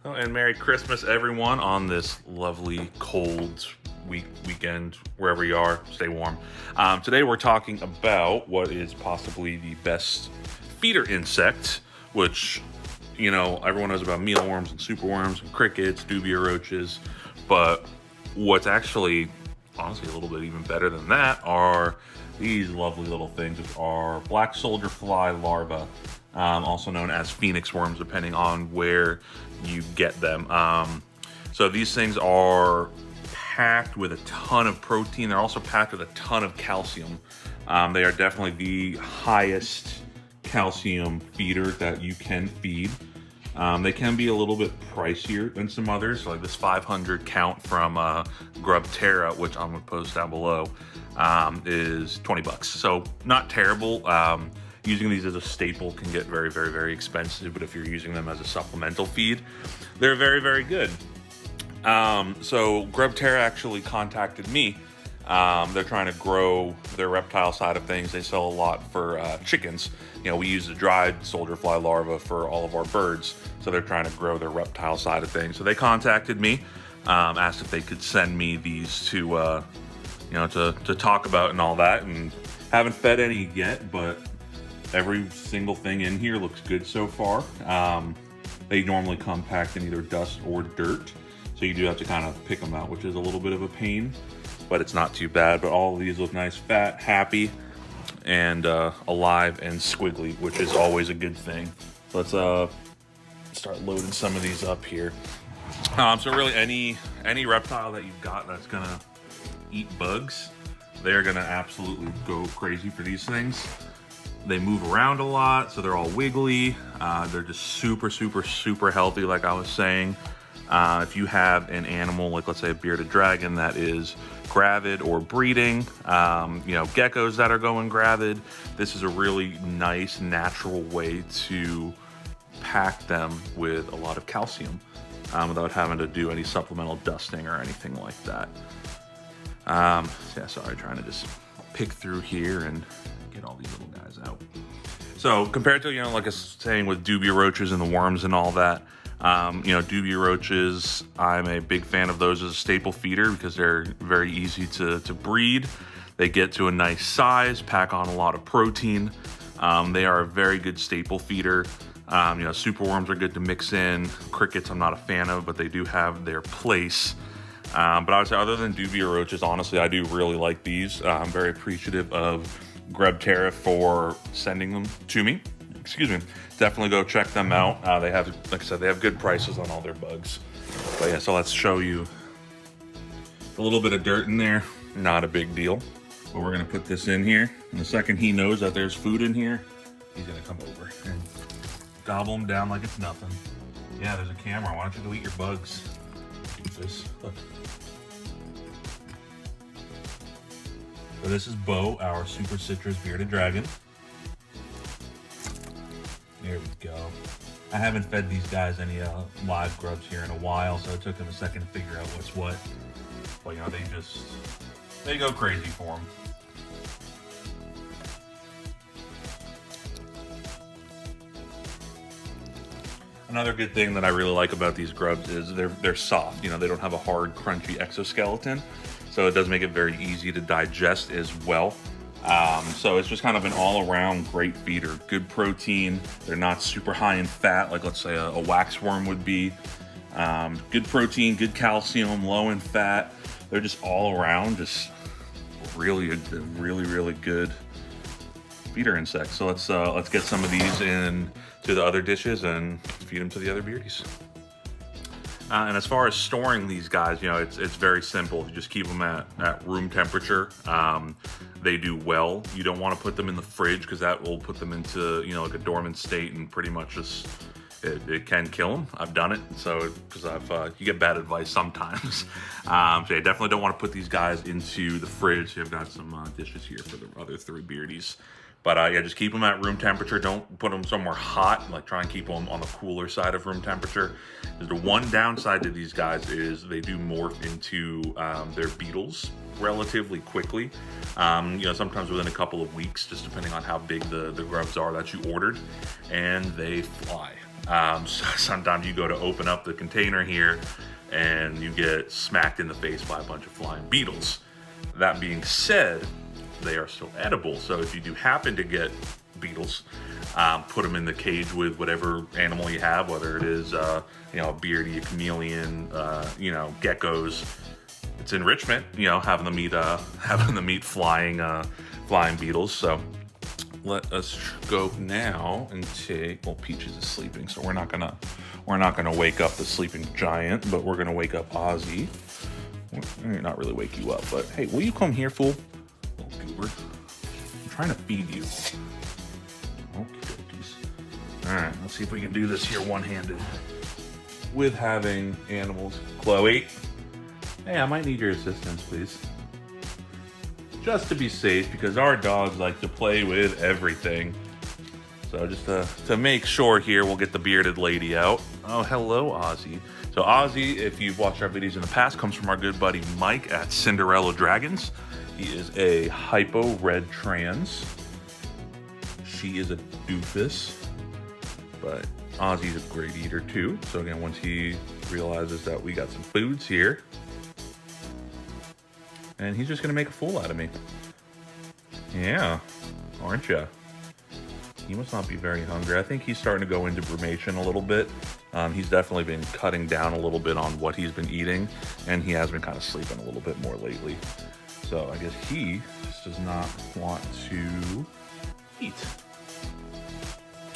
Oh, and Merry Christmas, everyone, on this lovely cold weekend, wherever you are. Stay warm. Today we're talking about what is possibly the best feeder insect, which, you know, everyone knows about mealworms and superworms and crickets, dubia roaches, but what's actually, honestly, a little bit even better than that are these lovely little things, which are black soldier fly larvae, also known as phoenix worms, depending on where you get them. So these things are packed with a ton of protein. They're also packed with a ton of calcium. They are definitely the highest calcium feeder that you can feed. They can be a little bit pricier than some others, like this 500 count from Grub Terra, which I'm gonna post down below, is 20 bucks. So not terrible. Using these as a staple can get very, very, very expensive, but if you're using them as a supplemental feed, they're very, very good. So Grub Terra actually contacted me. They're trying to grow their reptile side of things. They sell a lot for chickens. You know, we use the dried soldier fly larva for all of our birds, so they're trying to grow their reptile side of things. So they contacted me, asked if they could send me these to, you know, to talk about and all that. And haven't fed any yet, but every single thing in here looks good so far. They normally come packed in either dust or dirt, so you do have to kind of pick them out, which is a little bit of a pain, but it's not too bad. But all of these look nice, fat, happy, and alive and squiggly, which is always a good thing. Let's start loading some of these up here. So really any reptile that you've got that's gonna eat bugs, they're gonna absolutely go crazy for these things. They move around a lot, so they're all wiggly. They're just super, super, super healthy, like I was saying. If you have an animal, like let's say a bearded dragon that is gravid or breeding, you know, geckos that are going gravid, this is a really nice, natural way to pack them with a lot of calcium without having to do any supplemental dusting or anything like that. Yeah, sorry, trying to just pick through here and get all these little guys out. So compared to, you know, like I was saying with dubia roaches and the worms and all that, you know, dubia roaches, I'm a big fan of those as a staple feeder because they're very easy to breed. They get to a nice size, pack on a lot of protein. They are a very good staple feeder. You know, superworms are good to mix in. Crickets I'm not a fan of, but they do have their place. But I would say other than dubia roaches, honestly, I do really like these. I'm very appreciative of Grub Terra for sending them to me. Excuse me. Definitely go check them out. They have, like I said, they have good prices on all their bugs. But yeah, so let's show you a little bit of dirt in there. Not a big deal. But we're gonna put this in here. And the second he knows that there's food in here, he's gonna come over and gobble them down like it's nothing. Yeah, there's a camera. Why don't you go eat your bugs? Doofus. Look. So this is Bo, our super citrus bearded dragon. There we go. I haven't fed these guys any live grubs here in a while, so it took them a second to figure out what's what. But you know, they go crazy for them. Another good thing that I really like about these grubs is they're soft. You know, they don't have a hard, crunchy exoskeleton, so it does make it very easy to digest as well. So it's just kind of an all-around great feeder. Good protein. They're not super high in fat, like let's say a waxworm would be. Good protein, good calcium, low in fat. They're just all around, just really good feeder insects. So let's get some of these in to the other dishes and feed them to the other beardies. And as far as storing these guys, you know, it's very simple. You just keep them at room temperature. They do well. You don't want to put them in the fridge because that will put them into, you know, like a dormant state and pretty much just it can kill them. I've done it, so because you get bad advice sometimes. So you definitely don't want to put these guys into the fridge. So I've got some dishes here for the other three beardies. But yeah, just keep them at room temperature. Don't put them somewhere hot. Like try and keep them on the cooler side of room temperature. The one downside to these guys is they do morph into their beetles relatively quickly. You know, sometimes within a couple of weeks, just depending on how big the grubs are that you ordered, and they fly. So sometimes you go to open up the container here and you get smacked in the face by a bunch of flying beetles. That being said, they are still edible. So if you do happen to get beetles, put them in the cage with whatever animal you have, whether it is, a beardy, a chameleon, geckos. It's enrichment, having them eat flying beetles. So let us go now and take. Well, Peaches is sleeping, so we're not gonna wake up the sleeping giant, but we're gonna wake up Ozzy. Not really wake you up, but hey, will you come here, fool? Little goober. I'm trying to feed you. All right, let's see if we can do this here one-handed with having animals. Chloe, hey, I might need your assistance, please. Just to be safe, because our dogs like to play with everything. So just to make sure here, we'll get the bearded lady out. Oh, hello, Ozzy. So Ozzy, if you've watched our videos in the past, comes from our good buddy Mike at Cinderella Dragons. He is a hypo red trans. She is a doofus. But Ozzy's a great eater too. So again, once he realizes that we got some foods here, and he's just gonna make a fool out of me. Yeah, aren't ya? He must not be very hungry. I think he's starting to go into brumation a little bit. He's definitely been cutting down a little bit on what he's been eating, and he has been kind of sleeping a little bit more lately. So I guess he just does not want to eat.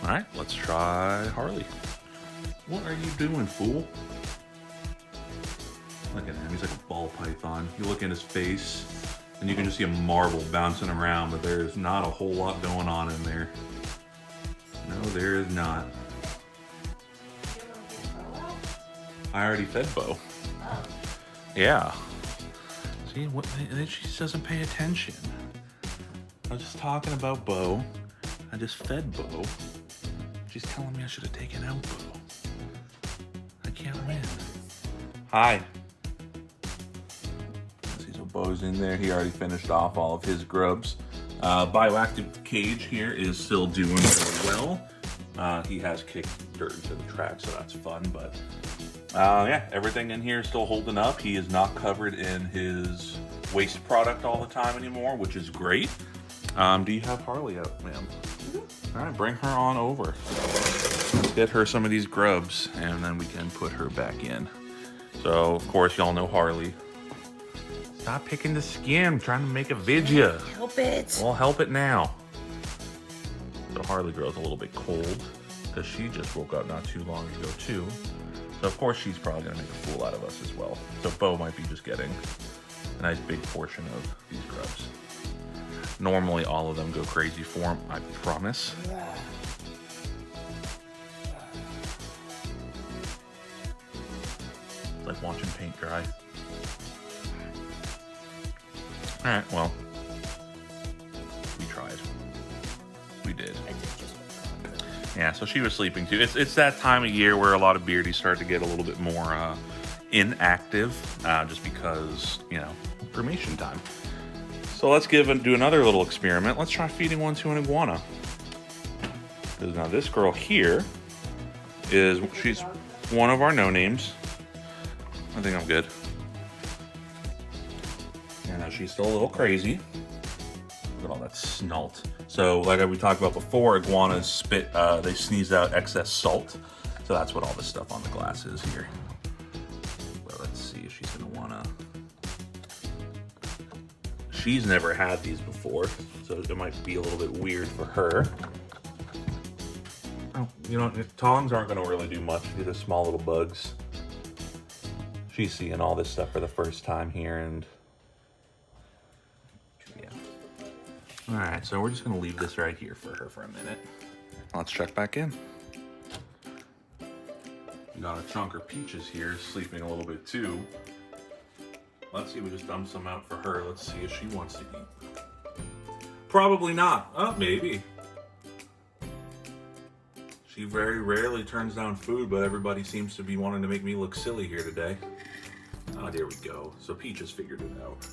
All right, let's try Harley. What are you doing, fool? Look at him, he's like a ball python. You look in his face, and you can just see a marble bouncing around, but there's not a whole lot going on in there. No, there is not. I already fed Bo. Yeah. See, she just doesn't pay attention. I was just talking about Bo. I just fed Bo. She's telling me I should have taken out Bo. I can't win. Hi. See, so Bo's in there. He already finished off all of his grubs. Bioactive cage here is still doing really well. He has kicked dirt into the track, so that's fun. But yeah, everything in here is still holding up. He is not covered in his waste product all the time anymore, which is great. Do you have Harley out, ma'am? All right, bring her on over. Let's get her some of these grubs, and then we can put her back in. So, of course, y'all know Harley. Stop picking the skin. I'm trying to make a video. Help it. Well, help it now. So Harley girl's a little bit cold because she just woke up not too long ago, too. So, of course, she's probably going to make a fool out of us as well. So Bo might be just getting a nice big portion of these grubs. Normally, all of them go crazy for him, I promise. It's like watching paint dry. All right, well, we tried. We did. Yeah, so she was sleeping too. It's that time of year where a lot of beardies start to get a little bit more inactive, just because, cremation time. So let's do another little experiment. Let's try feeding one to an iguana. Because now this girl here she's one of our no-names. I think I'm good. And now she's still a little crazy. Look at all that snalt. So like we talked about before, iguanas spit, they sneeze out excess salt. So that's what all this stuff on the glass is here. But let's see if she's gonna wanna. She's never had these before, so it might be a little bit weird for her. Oh, tongs aren't gonna really do much. These are small little bugs. She's seeing all this stuff for the first time here, and yeah. All right, so we're just gonna leave this right here for her for a minute. Let's check back in. We got a chunk of Peaches here, sleeping a little bit too. Let's see, we just dumped some out for her. Let's see if she wants to eat. Probably not. Oh, maybe. She very rarely turns down food, but everybody seems to be wanting to make me look silly here today. Oh, there we go. So Peaches figured it out.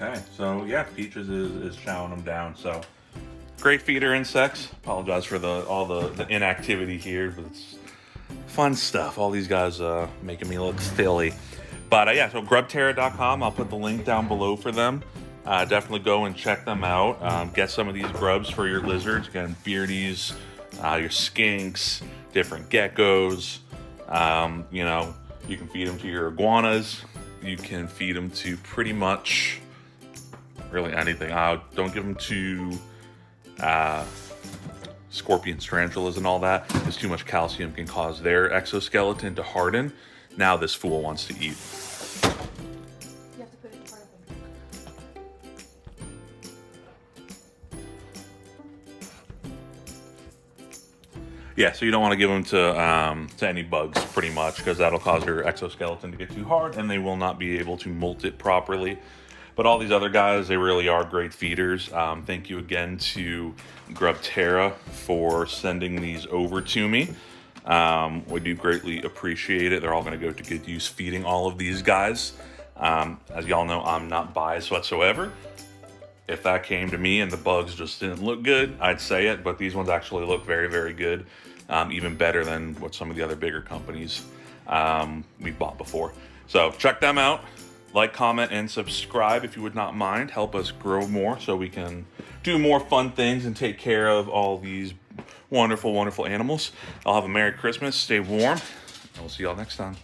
Okay, so yeah, Peaches is chowing them down. So great feeder insects. Apologize for all the inactivity here, but it's fun stuff. All these guys making me look silly. But yeah, so grubterra.com. I'll put the link down below for them. Definitely go and check them out. Get some of these grubs for your lizards. Again, beardies, your skinks, different geckos. You know, you can feed them to your iguanas. You can feed them to pretty much really anything. Don't give them to scorpions, tarantulas, and all that, because too much calcium can cause their exoskeleton to harden. Now this fool wants to eat. You have to put it in front of him. Yeah, so you don't want to give them to any bugs, pretty much, because that'll cause their exoskeleton to get too hard, and they will not be able to molt it properly. But all these other guys, they really are great feeders. Thank you again to Grub Terra for sending these over to me. We do greatly appreciate it. They're all going to go to good use feeding all of these guys. As y'all know, I'm not biased whatsoever. If that came to me and the bugs just didn't look good, I'd say it. But these ones actually look very, very good. Even better than what some of the other bigger companies we've bought before. So check them out. Like, comment, and subscribe if you would not mind. Help us grow more so we can do more fun things and take care of all these wonderful, wonderful animals. I'll have a Merry Christmas. Stay warm. And we'll see y'all next time.